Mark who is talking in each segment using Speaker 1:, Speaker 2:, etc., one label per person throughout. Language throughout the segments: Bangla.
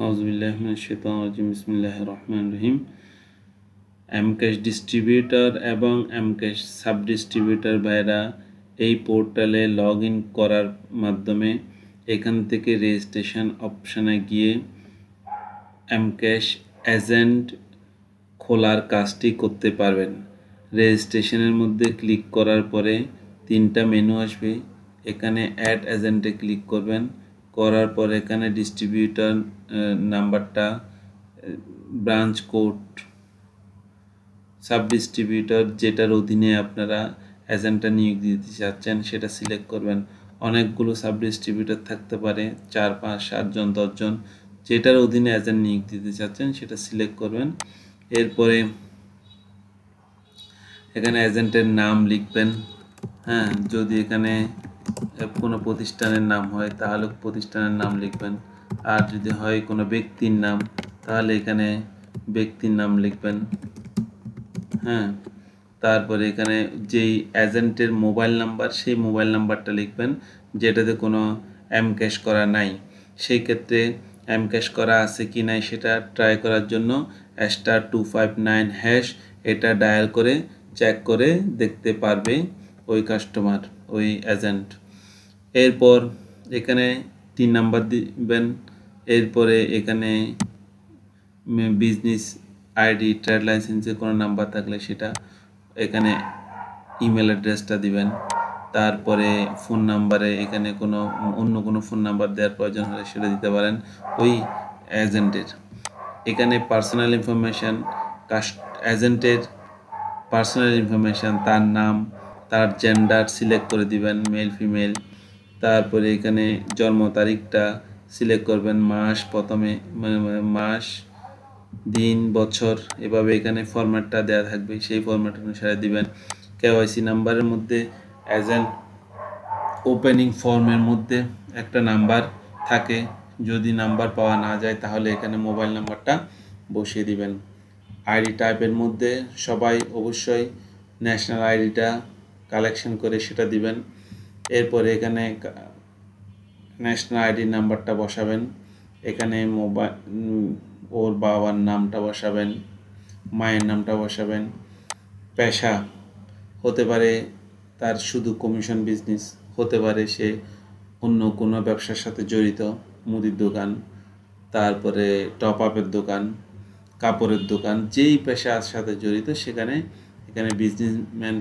Speaker 1: আউযুবিল্লাহি মিনাশ শাইতানির রাজিম বিসমিল্লাহির রহমানির রহিম। এমক্যাশ ডিস্ট্রিবিউটর এবং এমক্যাশ সাব ডিস্ট্রিবিউটর ভাইরা এই পোর্টালে লগ ইন করার মাধ্যমে এখান থেকে রেজিস্ট্রেশন অপশানে গিয়ে এমক্যাশ এজেন্ট খোলার কাজটি করতে পারবেন। রেজিস্ট্রেশনের মধ্যে ক্লিক করার পরে তিনটা মেনু আসবে। এখানে অ্যাড এজেন্টে ক্লিক করবেন, করার পর এখানে ডিস্ট্রিবিউটর নাম্বারটা, ব্রাঞ্চ কোড, সাব ডিস্ট্রিবিউটর যেটার অধীনে আপনারা এজেন্টটা নিয়োগ দিতে চাচ্ছেন সেটা সিলেক্ট করবেন। অনেকগুলো সাব ডিস্ট্রিবিউটর থাকতে পারে, 4, 5, 7 জন, 10 জন, যেটার অধীনে এজেন্ট নিয়োগ দিতে চাচ্ছেন সেটা সিলেক্ট করবেন। এরপরে এখানে এজেন্টের নাম লিখবেন। হ্যাঁ, যদি এখানে কোনো প্রতিষ্ঠানের নাম হয় তাহলে প্রতিষ্ঠানের নাম লিখবেন, আর যদি হয় কোনো ব্যক্তির নাম তাহলে এখানে ব্যক্তির নাম লিখবেন। হ্যাঁ, তারপরে এখানে যেই এজেন্টের মোবাইল নাম্বার সেই মোবাইল নাম্বারটা লিখবেন যেটাতে কোনো এমক্যাশ করা নাই। সেই ক্ষেত্রে এমক্যাশ করা আছে কি নাই সেটা ট্রাই করার জন্য *259# এটা ডায়াল করে চেক করে দেখতে পারবে ওই কাস্টমার, ওই এজেন্ট। এরপর এখানে 3 নাম্বার দিবেন। এরপরে এখানে বিজনেস আইডি, ট্রেড লাইসেন্সের কোনো নাম্বার থাকলে সেটা, এখানে ইমেল অ্যাড্রেসটা দিবেন। তারপরে ফোন নাম্বারে এখানে কোনো অন্য কোনো ফোন নাম্বার দেওয়ার প্রয়োজন হলে সেটা দিতে পারেন ওই এজেন্টের। এখানে পার্সোনাল ইনফরমেশান, এজেন্টের পার্সোনাল ইনফরমেশান, তার নাম, তার জেন্ডার সিলেক্ট করে দিবেন, মেল ফিমেল। তারপরে এখানে জন্ম তারিখটা সিলেক্ট করবেন, মাস প্রথমে, মাস, দিন, বছর, এভাবে এখানে ফরম্যাটটা দেওয়া থাকবে, সেই ফরম্যাট অনুসারে দিবেন। কেওয়াইসি নাম্বারের মধ্যে এজেন্ট ওপেনিং ফর্মের মধ্যে একটা নাম্বার থাকে, যদি নাম্বার পাওয়া না যায় তাহলে এখানে মোবাইল নাম্বারটা বসিয়ে দিবেন। আইডি টাইপের মধ্যে সবাই অবশ্যই ন্যাশনাল আইডিটা কালেকশন করে সেটা দিবেন। এরপরে এখানে ন্যাশনাল আইডি নাম্বারটা বসাবেন, এখানে মোবাইল, ওর বাবার নামটা বসাবেন, মায়ের নামটা বসাবেন। পেশা হতে পারে তার শুধু কমিশন বিজনেস, হতে পারে সে অন্য কোনো ব্যবসার সাথে জড়িত, মুদির দোকান, তারপরে টপ আপের দোকান, কাপড়ের দোকান, যেই পেশার সাথে জড়িত সেখানে এখানে বিজনেসম্যান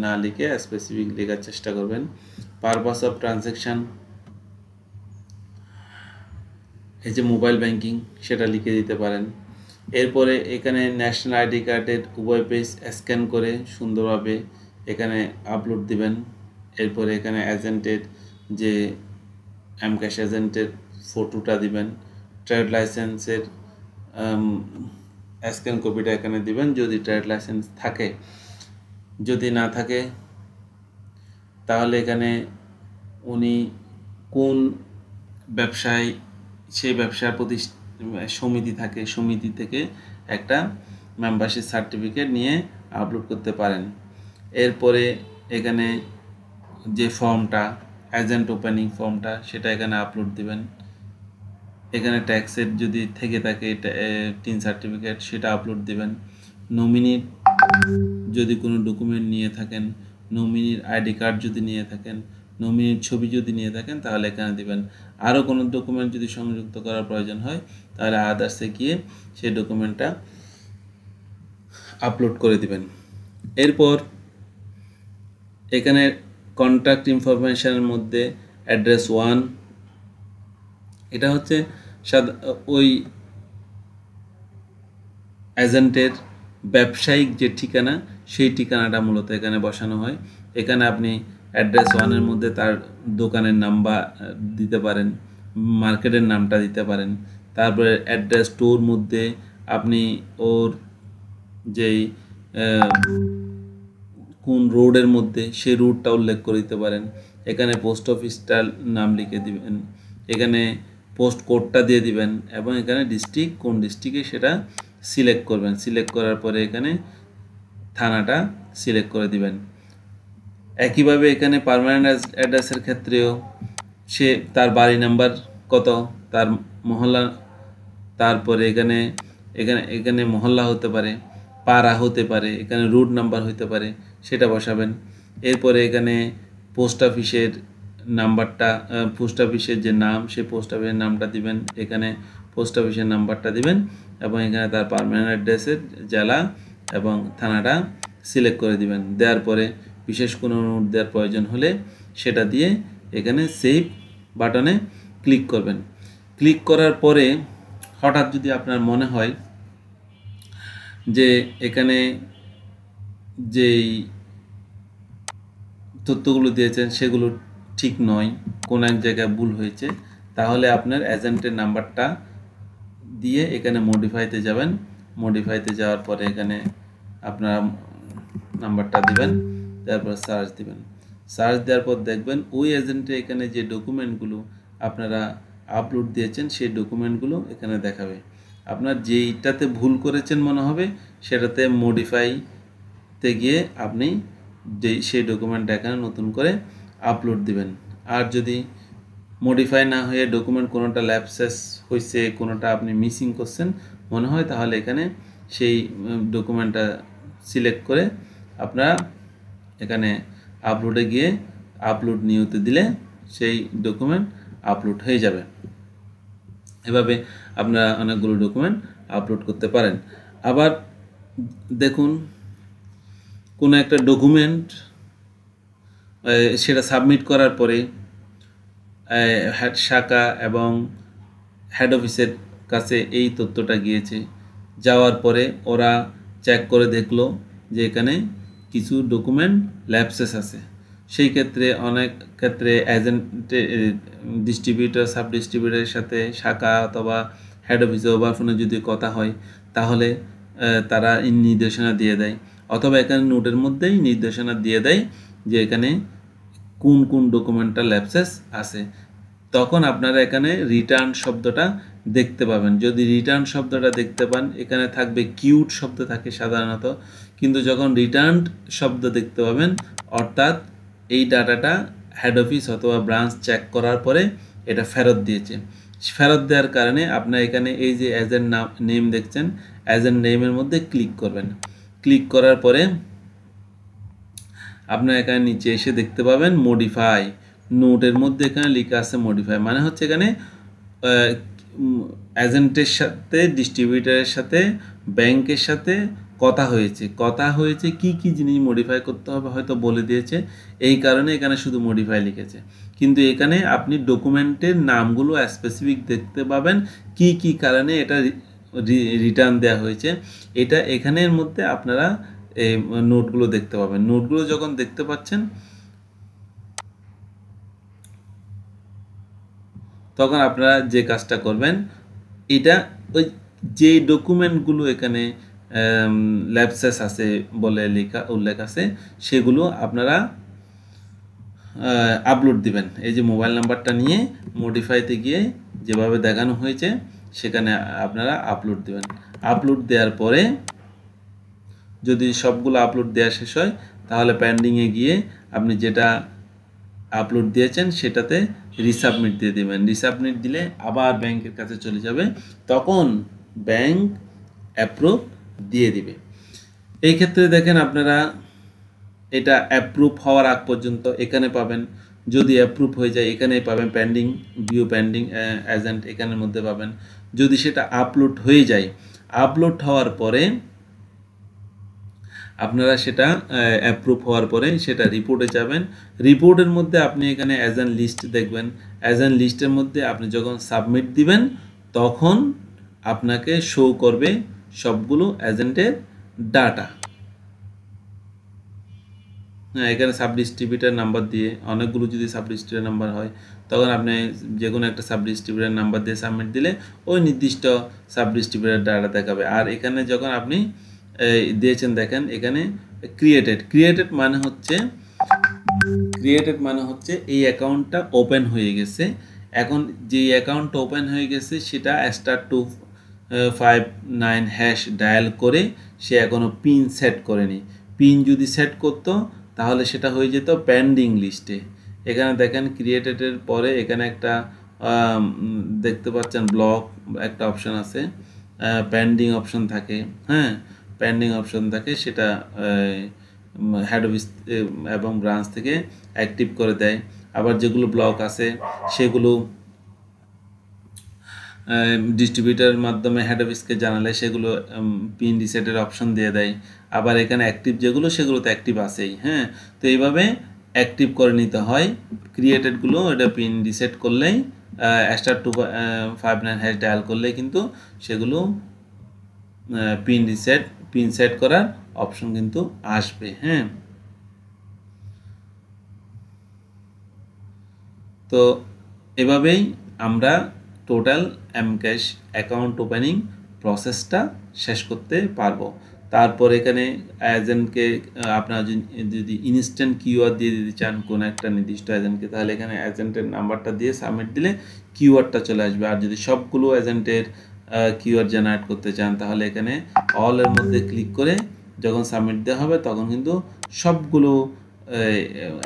Speaker 1: না লিখে স্পেসিফিক লেখার চেষ্টা করবেন। পারপাস অফ ট্রানজ্যাকশান, এই যে মোবাইল ব্যাংকিং, সেটা লিখে দিতে পারেন। এরপরে এখানে ন্যাশনাল আইডি কার্ডের উভয় পেজ স্ক্যান করে সুন্দরভাবে এখানে আপলোড দিবেন। এরপরে এখানে এজেন্টের যে এমক্যাশ এজেন্টের ফটোটা দিবেন, ট্রেড লাইসেন্সের স্ক্যান কপিটা এখানে দিবেন যদি ট্রেড লাইসেন্স থাকে। যদি না থাকে তাহলে এখানে উনি কোন ব্যবসায়, সেই ব্যবসার সমিতি থাকে, সমিতি থেকে একটা মেম্বারশিপ সার্টিফিকেট নিয়ে আপলোড করতে পারেন। এরপরে এখানে যে ফর্মটা, এজেন্ট ওপেনিং ফর্মটা, সেটা এখানে আপলোড দিবেন। এখানে ট্যাক্সের যদি থেকে থাকে টিন সার্টিফিকেট, সেটা আপলোড দিবেন। নমিনির যদি কোনো ডকুমেন্ট নিয়ে থাকেন, নমিনির আইডি কার্ড যদি নিয়ে থাকেন, নমিনির ছবি যদি নিয়ে থাকেন তাহলে এখানে দিবেন। আরও কোনো ডকুমেন্ট যদি সংযুক্ত করার প্রয়োজন হয় তাহলে আদার্সে গিয়ে সেই ডকুমেন্টটা আপলোড করে দিবেন। এরপর এখানে কন্ট্যাক্ট ইনফরমেশানের মধ্যে অ্যাড্রেস 1, এটা হচ্ছে ওই এজেন্টের ব্যবসায়িক যে ঠিকানা, সেই ঠিকানাটা মূলত এখানে বসানো হয়। এখানে আপনি অ্যাড্রেস 1-এর মধ্যে তার দোকানের নাম্বার দিতে পারেন, মার্কেটের নামটা দিতে পারেন। তারপরে অ্যাড্রেস 2-এর মধ্যে আপনি ওর যেই কোন রোডের মধ্যে সেই রুটটা উল্লেখ করে দিতে পারেন। এখানে পোস্ট অফিসটার নাম লিখে দিবেন, এখানে পোস্ট কোডটা দিয়ে দিবেন, এবং এখানে ডিস্ট্রিক্ট, কোন ডিস্ট্রিক্টে সেটা সিলেক্ট করবেন। সিলেক্ট করার পরে এখানে থানাটা সিলেক্ট করে দিবেন। একইভাবে এখানে পার্মানেন্ট অ্যাড্রেসের ক্ষেত্রেও সে তার বাড়ি নাম্বার কত, তার মহল্লা তারপরে এখানে এখানে এখানে মহল্লা হতে পারে, পাড়া হতে পারে, এখানে রুট নাম্বার হতে পারে, সেটা বসাবেন। এরপরে এখানে পোস্ট অফিসের নাম্বারটা, পোস্ট অফিসের যে নাম, সেই পোস্ট অফিসের নামটা দিবেন, এখানে পোস্ট অফিসের নাম্বারটা দিবেন এবং এখানে তার পার্মানেন্ট অ্যাড্রেসের জেলা এবং থানাটা সিলেক্ট করে দিবেন। দেওয়ার পরে বিশেষ কোনো নোট দেওয়ার প্রয়োজন হলে সেটা দিয়ে এখানে সেভ বাটনে ক্লিক করবেন। ক্লিক করার পরে হঠাৎ যদি আপনার মনে হয় যে এখানে যেই তথ্যগুলো দিয়েছেন সেগুলো ঠিক নয়, কোন এক জায়গায় ভুল হয়েছে, তাহলে আপনার এজেন্টের নাম্বারটা দিয়ে এখানে মডিফাইতে যাবেন। মডিফাইতে যাওয়ার পরে এখানে আপনার নাম্বারটা দিবেন, তারপর সার্চ দিবেন। সার্চ দেওয়ার পর দেখবেন ওই এজেন্টে এখানে যে ডকুমেন্টগুলো আপনারা আপলোড দিয়েছেন সেই ডকুমেন্টগুলো এখানে দেখাবে। আপনার যেইটাতে ভুল করেছেন মনে হবে সেটাতে মডিফাইতে গিয়ে আপনি সেই ডকুমেন্টটা এখানে নতুন করে আপলোড দিবেন। আর যদি মডিফাই না হয়ে ডকুমেন্ট কোনোটা ল্যাপসেস হয়েছে, কোনোটা আপনি মিসিং করছেন মনে হয়, তাহলে এখানে সেই ডকুমেন্টটা সিলেক্ট করে আপনারা এখানে আপলোডে গিয়ে আপলোড নিউতে দিলে সেই ডকুমেন্ট আপলোড হয়ে যাবে। এভাবে আপনারা অনেকগুলো ডকুমেন্ট আপলোড করতে পারেন। আবার দেখুন কোনো একটা ডকুমেন্ট সেটা সাবমিট করার পরে হেড শাখা এবং হেড অফিসের কাছে এই তথ্যটা গিয়েছে, যাওয়ার পরে ওরা চেক করে দেখলো যে এখানে কিছু ডকুমেন্ট ল্যাপসেস আছে। সেই ক্ষেত্রে অনেক ক্ষেত্রে এজেন্টে ডিস্ট্রিবিউটর সাব ডিস্ট্রিবিউটরের সাথে শাখা অথবা হেড অফিসে ওভারফোনে যদি কথা হয় তাহলে তারা নির্দেশনা দিয়ে দেয়, অথবা এখানে নোটের মধ্যেই নির্দেশনা দিয়ে দেয় যে এখানে কোন কোন ডকুমেন্টটা ল্যাপসেস আছে। তখন আপনারা এখানে রিটার্ন শব্দটা দেখতে পাবেন। যদি রিটার্ন শব্দটা দেখতে পান, এখানে থাকবে কিউট শব্দ থাকে সাধারণত, কিন্তু যখন রিটার্ন শব্দ দেখতে পাবেন অর্থাৎ এই ডাটাটা হেড অফিস অথবা ব্রাঞ্চ চেক করার পরে এটা ফেরত দিয়েছে। ফেরত দেওয়ার কারণে আপনার এখানে এই যে এজেন্ট নেম দেখছেন, এজেন্ট নেমের মধ্যে ক্লিক করবেন। ক্লিক করার পরে আপনার এখানে নিচে এসে দেখতে পাবেন মডিফাই, নোটের মধ্যে এখানে লেখা আছে মডিফাই, মানে হচ্ছে এখানে এজেন্টের সাথে ডিস্ট্রিবিউটরের সাথে ব্যাংকের সাথে কথা হয়েছে কি কি জিনিস মডিফাই করতে হবে হয়তো বলে দিয়েছে, এই কারণে এখানে শুধু মডিফাই লিখেছে। কিন্তু এখানে আপনি ডকুমেন্টের নামগুলো স্পেসিফিক দেখতে পাবেন কি কি কারণে এটা রিটার্ন দেওয়া হয়েছে, এটা এখানের মধ্যে আপনারা এই নোটগুলো দেখতে পাবেন। নোটগুলো যখন দেখতে পাচ্ছেন তখন আপনারা যে কাজটা করবেন, এটা ওই যে ডকুমেন্টগুলো এখানে ল্যাপসেস আছে বলে উল্লেখ আছে সেগুলো আপনারা আপলোড দিবেন। এই যে মোবাইল নাম্বারটা নিয়ে মডিফাইতে গিয়ে যেভাবে দেখানো হয়েছে সেখানে আপনারা আপলোড দিবেন। আপলোড দেওয়ার পরে যদি সবগুলো আপলোড দেওয়া শেষ হয় তাহলে পেন্ডিংয়ে গিয়ে আপনি যেটা আপলোড দিয়েছেন সেটাতে রিসাবমিট দিয়ে দেবেন। রিসাবমিট দিলে আবার ব্যাংকের কাছে চলে যাবে, তখন ব্যাংক অ্যাপ্রুভ দিয়ে দিবে। এই ক্ষেত্রে দেখেন আপনারা এটা অ্যাপ্রুভ হওয়ার আগ পর্যন্ত এখানে পাবেন, যদি অ্যাপ্রুভ হয়ে যায় এখানেই পাবেন পেন্ডিং, ভিউ পেন্ডিং এজেন্ট এখানের মধ্যে পাবেন। যদি সেটা আপলোড হয়ে যায়, আপলোড হওয়ার পরে আপনারা সেটা অ্যাপ্রুভ হওয়ার পরে সেটা রিপোর্টে যাবেন। রিপোর্টের মধ্যে আপনি এখানে এজেন্ট লিস্ট দেখবেন। এজেন্ট লিস্টের মধ্যে আপনি যখন সাবমিট দিবেন তখন আপনাকে শো করবে সবগুলো এজেন্টের ডাটা। হ্যাঁ, এখানে সাব ডিস্ট্রিবিউটার নাম্বার দিয়ে অনেকগুলো যদি সাব ডিস্ট্রিবিউটার নাম্বার হয় তখন আপনি যে কোনো একটা সাব ডিস্ট্রিবিউটার নাম্বার দিয়ে সাবমিট দিলে ওই নির্দিষ্ট সাব ডিস্ট্রিবিউটার ডাটা দেখাবে। আর এখানে যখন আপনি দিয়েছেন দেখেন এখানে ক্রিয়েটেড মানে হচ্ছে এই অ্যাকাউন্টটা ওপেন হয়ে গেছে। এখন যে অ্যাকাউন্টটা ওপেন হয়ে গেছে সেটা *259# ডায়াল করে সে এখনো পিন সেট করেনি। পিন যদি সেট করতো তাহলে সেটা হয়ে যেত পেন্ডিং লিস্টে। এখানে দেখেন ক্রিয়েটেডের পরে এখানে একটা দেখতে পাচ্ছেন ব্লক একটা অপশন আছে, পেন্ডিং অপশন থাকে, হ্যাঁ পেন্ডিং অপশন থাকে, সেটা হেড অফিস এবং ব্রাঞ্চ থেকে অ্যাক্টিভ করে দেয়। আবার যেগুলো ব্লক আছে সেগুলো ডিস্ট্রিবিউটারের মাধ্যমে হেড অফিসকে জানালে সেগুলো পিন রিসেটের অপশন দিয়ে দেয়। আবার এখানে অ্যাক্টিভ যেগুলো সেগুলো তো অ্যাক্টিভ আছেই, হ্যাঁ তো এইভাবে অ্যাক্টিভ করে নিতে হয় ক্রিয়েটেডগুলো। এটা পিন রিসেট করলেই *259# ডায়াল করলেই কিন্তু সেগুলো পিন সেট করার অপশন কিন্তু আসবে, হ্যাঁ। তো এভাবেই আমরা টোটাল এমক্যাশ অ্যাকাউন্ট ওপেনিং প্রসেসটা শেষ করতে পারবো। তারপর এখানে এজেন্টকে আপনারা যদি ইনস্ট্যান্ট কিউআর দিয়ে দিতে চান কোনো একটা নির্দিষ্ট এজেন্টকে, তাহলে এখানে এজেন্টের নাম্বারটা দিয়ে সাবমিট দিলে কিউআরটা চলে আসবে। আর যদি সবগুলো এজেন্টের কিউআর জেনারেট করতে চান তাহলে এখানে অলের মধ্যে ক্লিক করে যখন সাবমিট দেওয়া হবে তখন কিন্তু সবগুলো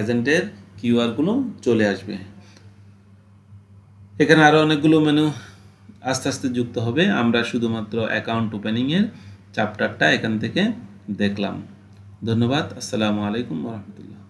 Speaker 1: এজেন্টের কিউআরগুলো চলে আসবে। এখানে আরও অনেকগুলো মেনু আস্তে আস্তে যুক্ত হবে। আমরা শুধুমাত্র অ্যাকাউন্ট ওপেনিংয়ের চ্যাপ্টারটা এখান থেকে দেখলাম। ধন্যবাদ। আসসালামু আলাইকুম ওয়া রাহমাতুল্লাহ।